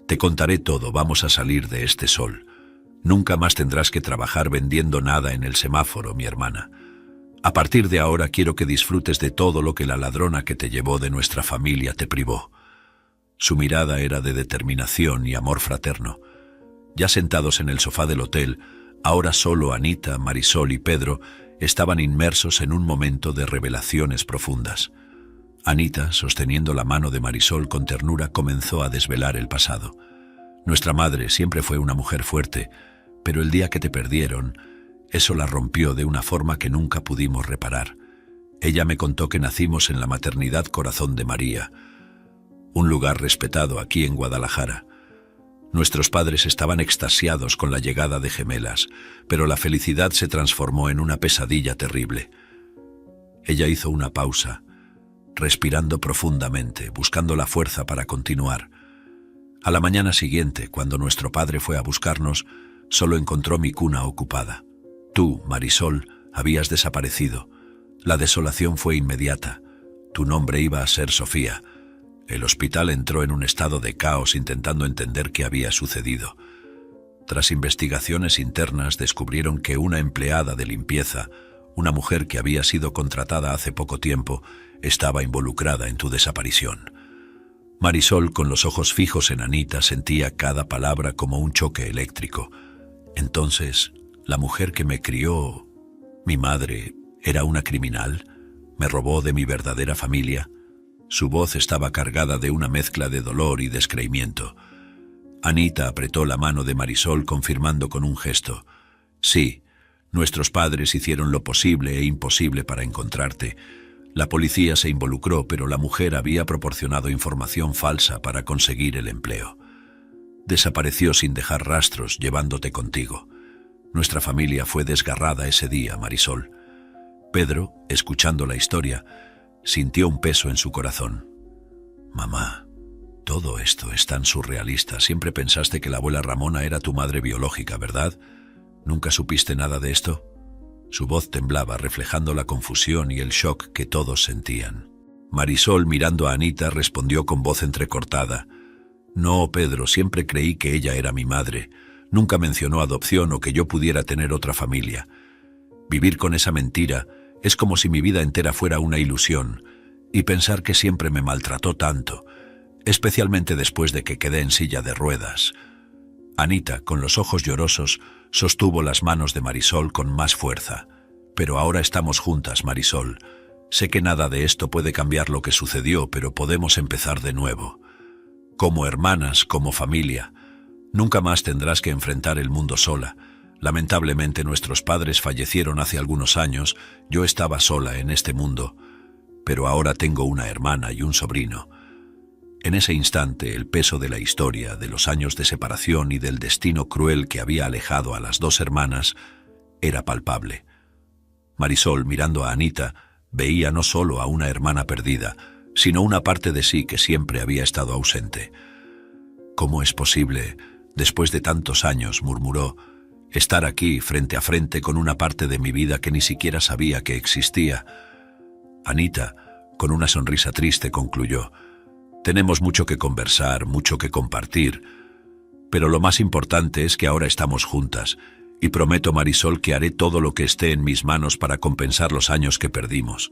«Te contaré todo, vamos a salir de este sol. Nunca más tendrás que trabajar vendiendo nada en el semáforo, mi hermana. A partir de ahora quiero que disfrutes de todo lo que la ladrona que te llevó de nuestra familia te privó». Su mirada era de determinación y amor fraterno. Ya sentados en el sofá del hotel, ahora solo Anita, Marisol y Pedro estaban inmersos en un momento de revelaciones profundas. Anita, sosteniendo la mano de Marisol con ternura, comenzó a desvelar el pasado. «Nuestra madre siempre fue una mujer fuerte, pero el día que te perdieron, eso la rompió de una forma que nunca pudimos reparar. Ella me contó que nacimos en la maternidad Corazón de María, un lugar respetado aquí en Guadalajara. Nuestros padres estaban extasiados con la llegada de gemelas, pero la felicidad se transformó en una pesadilla terrible». Ella hizo una pausa, respirando profundamente, buscando la fuerza para continuar. A la mañana siguiente, cuando nuestro padre fue a buscarnos, solo encontró mi cuna ocupada. Tú, Marisol, habías desaparecido. La desolación fue inmediata. Tu nombre iba a ser Sofía. El hospital entró en un estado de caos intentando entender qué había sucedido. Tras investigaciones internas descubrieron que una empleada de limpieza, una mujer que había sido contratada hace poco tiempo, estaba involucrada en tu desaparición. Marisol, con los ojos fijos en Anita, sentía cada palabra como un choque eléctrico. Entonces, la mujer que me crió, mi madre, ¿era una criminal? ¿Me robó de mi verdadera familia? Su voz estaba cargada de una mezcla de dolor y descreimiento. Anita apretó la mano de Marisol, confirmando con un gesto: «Sí, nuestros padres hicieron lo posible e imposible para encontrarte. La policía se involucró, pero la mujer había proporcionado información falsa para conseguir el empleo. Desapareció sin dejar rastros, llevándote contigo. Nuestra familia fue desgarrada ese día, Marisol». Pedro, escuchando la historia, sintió un peso en su corazón. «Mamá, todo esto es tan surrealista. Siempre pensaste que la abuela Ramona era tu madre biológica, ¿verdad? ¿Nunca supiste nada de esto?». Su voz temblaba, reflejando la confusión y el shock que todos sentían. Marisol, mirando a Anita, respondió con voz entrecortada: «No, Pedro, siempre creí que ella era mi madre. Nunca mencionó adopción o que yo pudiera tener otra familia. Vivir con esa mentira es como si mi vida entera fuera una ilusión, y pensar que siempre me maltrató tanto, especialmente después de que quedé en silla de ruedas». Anita, con los ojos llorosos, sostuvo las manos de Marisol con más fuerza. «Pero ahora estamos juntas, Marisol. Sé que nada de esto puede cambiar lo que sucedió, pero podemos empezar de nuevo. Como hermanas, como familia. Nunca más tendrás que enfrentar el mundo sola. Lamentablemente nuestros padres fallecieron hace algunos años, yo estaba sola en este mundo, pero ahora tengo una hermana y un sobrino». En ese instante, el peso de la historia, de los años de separación y del destino cruel que había alejado a las dos hermanas, era palpable. Marisol, mirando a Anita, veía no solo a una hermana perdida, sino una parte de sí que siempre había estado ausente. «¿Cómo es posible, después de tantos años?», murmuró, «estar aquí frente a frente con una parte de mi vida que ni siquiera sabía que existía». Anita, con una sonrisa triste, concluyó: Tenemos mucho que conversar, mucho que compartir, pero lo más importante es que ahora estamos juntas y prometo, Marisol, que haré todo lo que esté en mis manos para compensar los años que perdimos.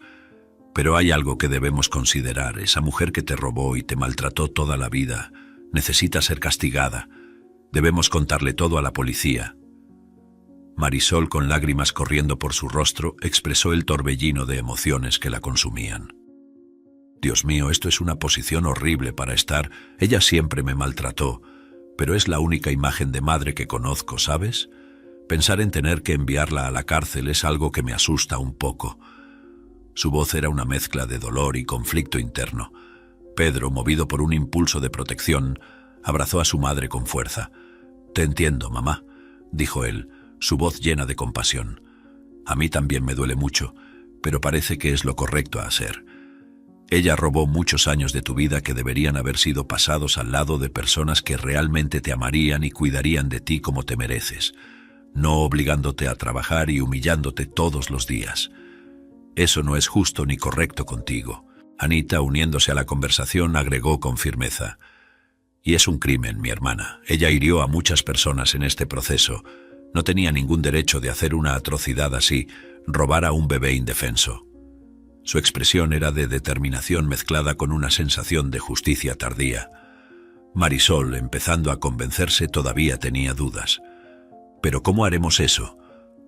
Pero hay algo que debemos considerar. Esa mujer que te robó y te maltrató toda la vida necesita ser castigada. Debemos contarle todo a la policía. Marisol, con lágrimas corriendo por su rostro, expresó el torbellino de emociones que la consumían. Dios mío, esto es una posición horrible para estar. Ella siempre me maltrató, pero es la única imagen de madre que conozco, ¿sabes? Pensar en tener que enviarla a la cárcel es algo que me asusta un poco. Su voz era una mezcla de dolor y conflicto interno. Pedro, movido por un impulso de protección, abrazó a su madre con fuerza. «Te entiendo, mamá», dijo él, su voz llena de compasión. «A mí también me duele mucho, pero parece que es lo correcto a hacer. Ella robó muchos años de tu vida que deberían haber sido pasados al lado de personas que realmente te amarían y cuidarían de ti como te mereces, no obligándote a trabajar y humillándote todos los días. Eso no es justo ni correcto contigo». Anita, uniéndose a la conversación, agregó con firmeza: «Y es un crimen, mi hermana. Ella hirió a muchas personas en este proceso. No tenía ningún derecho de hacer una atrocidad así, robar a un bebé indefenso». Su expresión era de determinación mezclada con una sensación de justicia tardía. Marisol, empezando a convencerse, todavía tenía dudas. «¿Pero cómo haremos eso?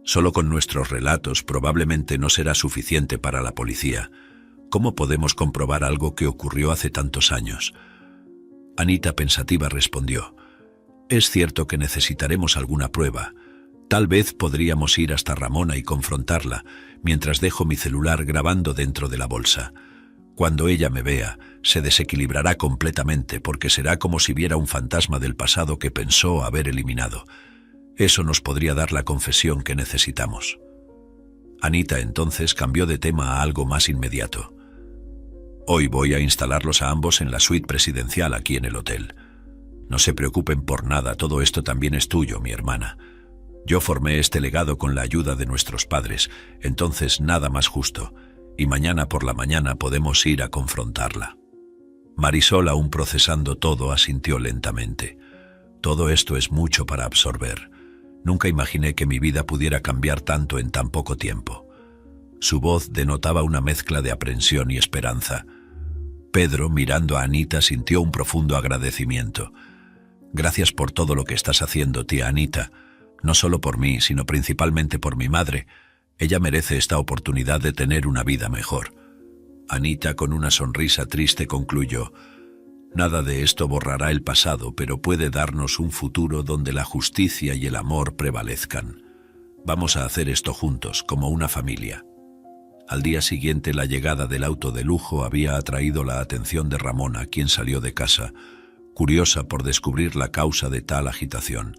Solo con nuestros relatos probablemente no será suficiente para la policía. ¿Cómo podemos comprobar algo que ocurrió hace tantos años?». Anita, pensativa, respondió: «Es cierto que necesitaremos alguna prueba. Tal vez podríamos ir hasta Ramona y confrontarla, mientras dejo mi celular grabando dentro de la bolsa. Cuando ella me vea, se desequilibrará completamente porque será como si viera un fantasma del pasado que pensó haber eliminado. Eso nos podría dar la confesión que necesitamos». Anita entonces cambió de tema a algo más inmediato. «Hoy voy a instalarlos a ambos en la suite presidencial aquí en el hotel. No se preocupen por nada, todo esto también es tuyo, mi hermana. Yo formé este legado con la ayuda de nuestros padres, entonces nada más justo, y mañana por la mañana podemos ir a confrontarla». Marisol, aún procesando todo, asintió lentamente. «Todo esto es mucho para absorber. Nunca imaginé que mi vida pudiera cambiar tanto en tan poco tiempo». Su voz denotaba una mezcla de aprensión y esperanza. Pedro, mirando a Anita, sintió un profundo agradecimiento. «Gracias por todo lo que estás haciendo, tía Anita. No solo por mí, sino principalmente por mi madre. Ella merece esta oportunidad de tener una vida mejor». Anita, con una sonrisa triste, concluyó: «Nada de esto borrará el pasado, pero puede darnos un futuro donde la justicia y el amor prevalezcan. Vamos a hacer esto juntos, como una familia». Al día siguiente, la llegada del auto de lujo había atraído la atención de Ramona, quien salió de casa, curiosa por descubrir la causa de tal agitación.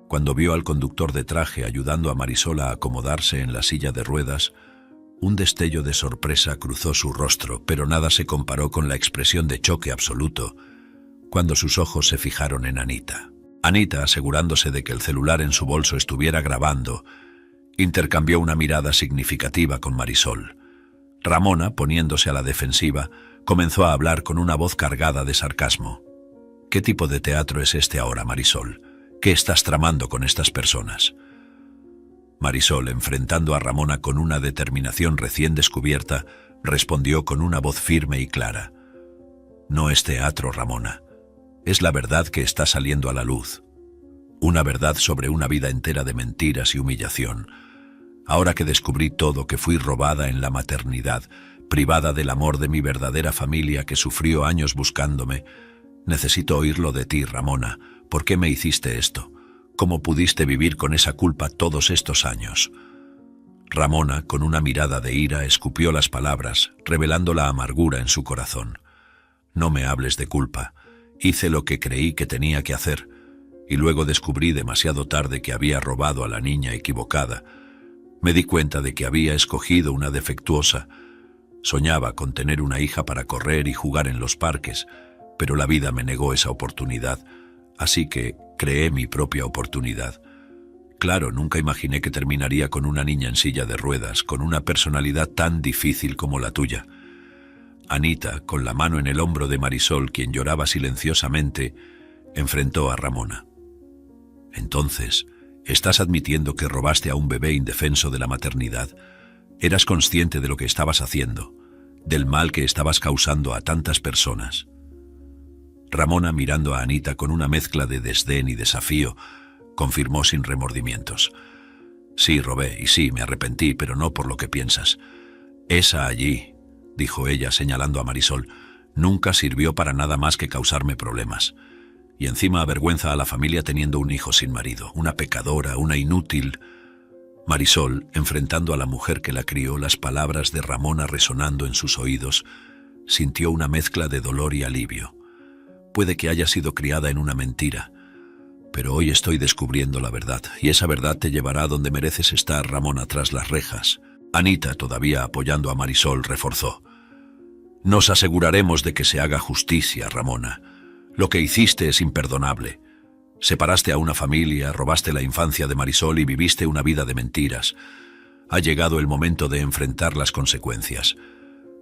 Cuando vio al conductor de traje ayudando a Marisol a acomodarse en la silla de ruedas, un destello de sorpresa cruzó su rostro, pero nada se comparó con la expresión de choque absoluto cuando sus ojos se fijaron en Anita. Anita, asegurándose de que el celular en su bolso estuviera grabando, intercambió una mirada significativa con Marisol. Ramona, poniéndose a la defensiva, comenzó a hablar con una voz cargada de sarcasmo. «¿Qué tipo de teatro es este ahora, Marisol? ¿Qué estás tramando con estas personas?». Marisol, enfrentando a Ramona con una determinación recién descubierta, respondió con una voz firme y clara: «No es teatro, Ramona. Es la verdad que está saliendo a la luz. Una verdad sobre una vida entera de mentiras y humillación. Ahora que descubrí todo, que fui robada en la maternidad, privada del amor de mi verdadera familia que sufrió años buscándome, necesito oírlo de ti, Ramona. ¿Por qué me hiciste esto? ¿Cómo pudiste vivir con esa culpa todos estos años?». Ramona, con una mirada de ira, escupió las palabras, revelando la amargura en su corazón. «No me hables de culpa. Hice lo que creí que tenía que hacer, y luego descubrí demasiado tarde que había robado a la niña equivocada. Me di cuenta de que había escogido una defectuosa. Soñaba con tener una hija para correr y jugar en los parques, pero la vida me negó esa oportunidad, así que creé mi propia oportunidad. Claro, nunca imaginé que terminaría con una niña en silla de ruedas, con una personalidad tan difícil como la tuya. Anita, con la mano en el hombro de Marisol, quien lloraba silenciosamente, enfrentó a Ramona. Entonces, ¿estás admitiendo que robaste a un bebé indefenso de la maternidad? ¿Eras consciente de lo que estabas haciendo, del mal que estabas causando a tantas personas? Ramona, mirando a Anita con una mezcla de desdén y desafío, confirmó sin remordimientos. Sí, robé, y sí, me arrepentí, pero no por lo que piensas. Esa allí, dijo ella señalando a Marisol, nunca sirvió para nada más que causarme problemas. Y encima avergüenza a la familia teniendo un hijo sin marido, una pecadora, una inútil. Marisol, enfrentando a la mujer que la crió, las palabras de Ramona resonando en sus oídos, sintió una mezcla de dolor y alivio. Puede que haya sido criada en una mentira, pero hoy estoy descubriendo la verdad, y esa verdad te llevará a donde mereces estar, Ramona, tras las rejas. Anita, todavía apoyando a Marisol, reforzó. Nos aseguraremos de que se haga justicia, Ramona. Lo que hiciste es imperdonable. Separaste a una familia, robaste la infancia de Marisol y viviste una vida de mentiras. Ha llegado el momento de enfrentar las consecuencias.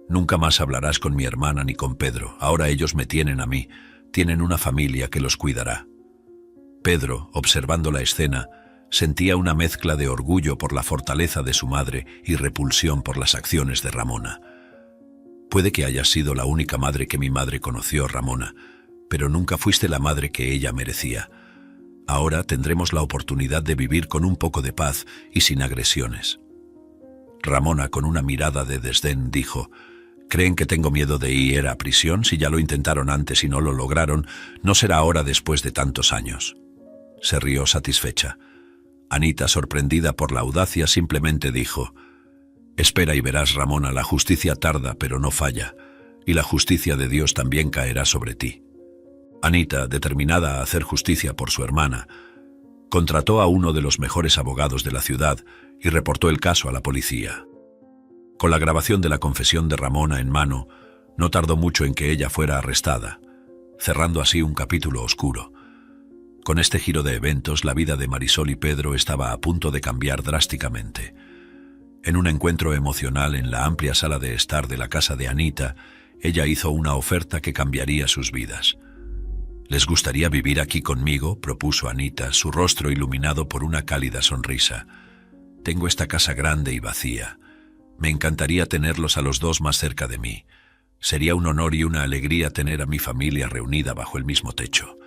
Nunca más hablarás con mi hermana ni con Pedro. Ahora ellos me tienen a mí. Tienen una familia que los cuidará. Pedro, observando la escena, sentía una mezcla de orgullo por la fortaleza de su madre y repulsión por las acciones de Ramona. Puede que hayas sido la única madre que mi madre conoció, Ramona, pero nunca fuiste la madre que ella merecía. Ahora tendremos la oportunidad de vivir con un poco de paz y sin agresiones. Ramona, con una mirada de desdén, dijo: ¿Creen que tengo miedo de ir a prisión? Si ya lo intentaron antes y no lo lograron, no será ahora después de tantos años. Se rió satisfecha. Anita, sorprendida por la audacia, simplemente dijo: Espera y verás, Ramona, la justicia tarda pero no falla, y la justicia de Dios también caerá sobre ti. Anita, determinada a hacer justicia por su hermana, contrató a uno de los mejores abogados de la ciudad y reportó el caso a la policía. Con la grabación de la confesión de Ramona en mano, no tardó mucho en que ella fuera arrestada, cerrando así un capítulo oscuro. Con este giro de eventos, la vida de Marisol y Pedro estaba a punto de cambiar drásticamente. En un encuentro emocional en la amplia sala de estar de la casa de Anita, ella hizo una oferta que cambiaría sus vidas. «¿Les gustaría vivir aquí conmigo?», propuso Anita, su rostro iluminado por una cálida sonrisa. «Tengo esta casa grande y vacía. Me encantaría tenerlos a los dos más cerca de mí. Sería un honor y una alegría tener a mi familia reunida bajo el mismo techo.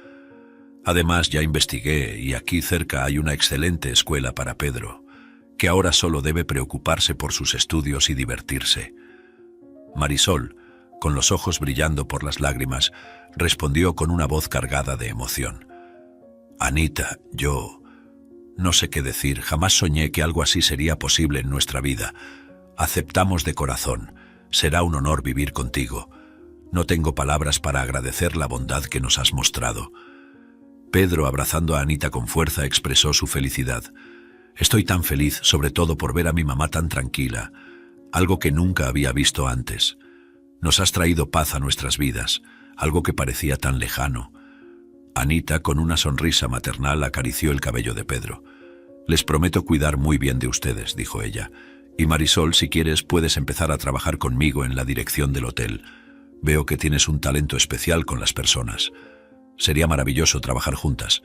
Además, ya investigué y aquí cerca hay una excelente escuela para Pedro, que ahora solo debe preocuparse por sus estudios y divertirse». Marisol, con los ojos brillando por las lágrimas, respondió con una voz cargada de emoción. «Anita, yo no sé qué decir. Jamás soñé que algo así sería posible en nuestra vida. Aceptamos de corazón. Será un honor vivir contigo. No tengo palabras para agradecer la bondad que nos has mostrado». Pedro, abrazando a Anita con fuerza, expresó su felicidad. «Estoy tan feliz, sobre todo por ver a mi mamá tan tranquila, algo que nunca había visto antes. Nos has traído paz a nuestras vidas, algo que parecía tan lejano». Anita, con una sonrisa maternal, acarició el cabello de Pedro. «Les prometo cuidar muy bien de ustedes», dijo ella. «Y Marisol, si quieres, puedes empezar a trabajar conmigo en la dirección del hotel. Veo que tienes un talento especial con las personas. Sería maravilloso trabajar juntas.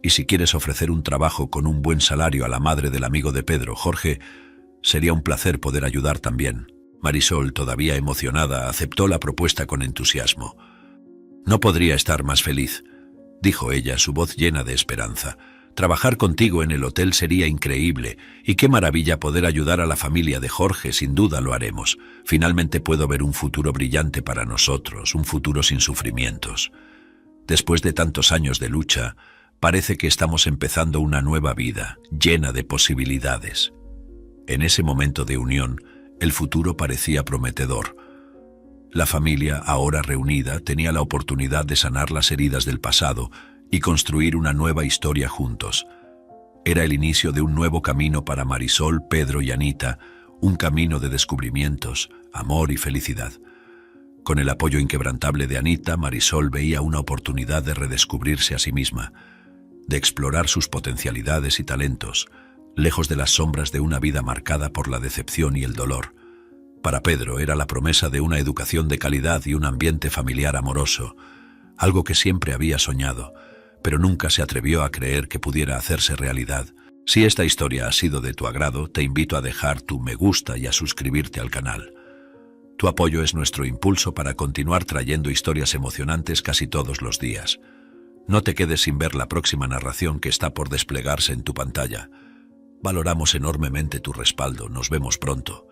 Y si quieres ofrecer un trabajo con un buen salario a la madre del amigo de Pedro, Jorge, sería un placer poder ayudar también». Marisol, todavía emocionada, aceptó la propuesta con entusiasmo. «No podría estar más feliz», dijo ella, su voz llena de esperanza. «Trabajar contigo en el hotel sería increíble, y qué maravilla poder ayudar a la familia de Jorge, sin duda lo haremos. Finalmente puedo ver un futuro brillante para nosotros, un futuro sin sufrimientos. Después de tantos años de lucha, parece que estamos empezando una nueva vida, llena de posibilidades». En ese momento de unión, el futuro parecía prometedor. La familia, ahora reunida, tenía la oportunidad de sanar las heridas del pasado y construir una nueva historia juntos. Era el inicio de un nuevo camino para Marisol, Pedro y Anita, un camino de descubrimientos, amor y felicidad. Con el apoyo inquebrantable de Anita, Marisol veía una oportunidad de redescubrirse a sí misma, de explorar sus potencialidades y talentos, lejos de las sombras de una vida marcada por la decepción y el dolor. Para Pedro era la promesa de una educación de calidad y un ambiente familiar amoroso, algo que siempre había soñado, pero nunca se atrevió a creer que pudiera hacerse realidad. Si esta historia ha sido de tu agrado, te invito a dejar tu me gusta y a suscribirte al canal. Tu apoyo es nuestro impulso para continuar trayendo historias emocionantes casi todos los días. No te quedes sin ver la próxima narración que está por desplegarse en tu pantalla. Valoramos enormemente tu respaldo. Nos vemos pronto.